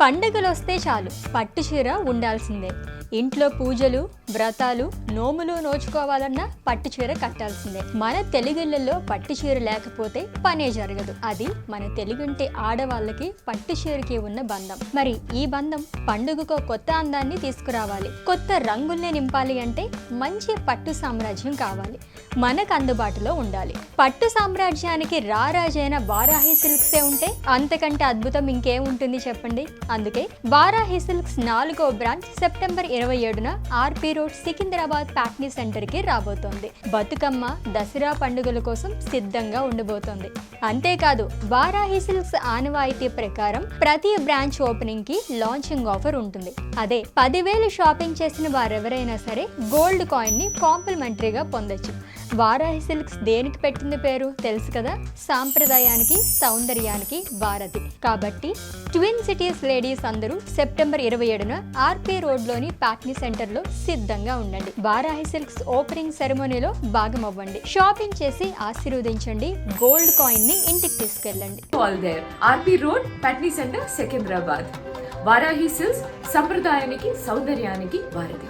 పండగలొస్తే చాలు పట్టు చీర ఉండాల్సిందే. ఇంట్లో పూజలు, వ్రతాలు, నోములు నోచుకోవాలన్నా పట్టు చీర కట్టాల్సిందే. మన తెలుగిళ్లలో పట్టు చీర లేకపోతే పనే జరగదు. అది మన తెలుగుంటి ఆడవాళ్ళకి పట్టు చీరకి ఉన్న బంధం. మరి ఈ బంధం పండుగకు కొత్త అందాన్ని తీసుకురావాలి, కొత్త రంగుల్ని నింపాలి అంటే మంచి పట్టు సామ్రాజ్యం కావాలి, మనకు అందుబాటులో ఉండాలి. పట్టు సామ్రాజ్యానికి రారాజైన వారాహి సిల్క్సే ఉంటే అంతకంటే అద్భుతం ఇంకేముంటుంది చెప్పండి. అందుకే వారాహి సిల్క్స్ 4వ బ్రాంచ్ సెప్టెంబర్ 27న RP road Secunderabad Patny center కి రాబోతోంది. బతుకమ్మ, దసరా పండుగల కోసం సిద్ధంగా ఉండబోతోంది. అంతేకాదు వారాహి సిల్క్స్ ఆనవాయితీ ప్రకారం ప్రతి బ్రాంచ్ ఓపెనింగ్ కి లాంచింగ్ ఆఫర్ ఉంటుంది. అదే 10,000 షాపింగ్ చేసిన వారెవరైనా సరే గోల్డ్ కాయిన్ ని కాంప్లిమెంటరీగా పొందొచ్చు. వారాహి సిల్క్స్ దేనికి పెట్టింది పేరు తెలుసు కదా, సాంప్రదాయానికి, సౌందర్యానికి వారధి. కాబట్టి ట్విన్ సిటీస్ లేడీస్ అందరూ సెప్టెంబర్ 27న ఆర్పి రోడ్ లోని ప్యాట్నీ సెంటర్ లో సిద్ధంగా ఉండండి. వారాహి సిల్క్స్ ఓపెనింగ్ సెరమోనీలో భాగమవ్వండి, షాపింగ్ చేసి ఆశీర్వదించండి, గోల్డ్ కాయిన్ ని ఇంటికి తీసుకెళ్ళండి. All there RP road Patny centre Secunderabad. Varahi silks సంప్రదాయానికి, సౌందర్యానికి వారధి.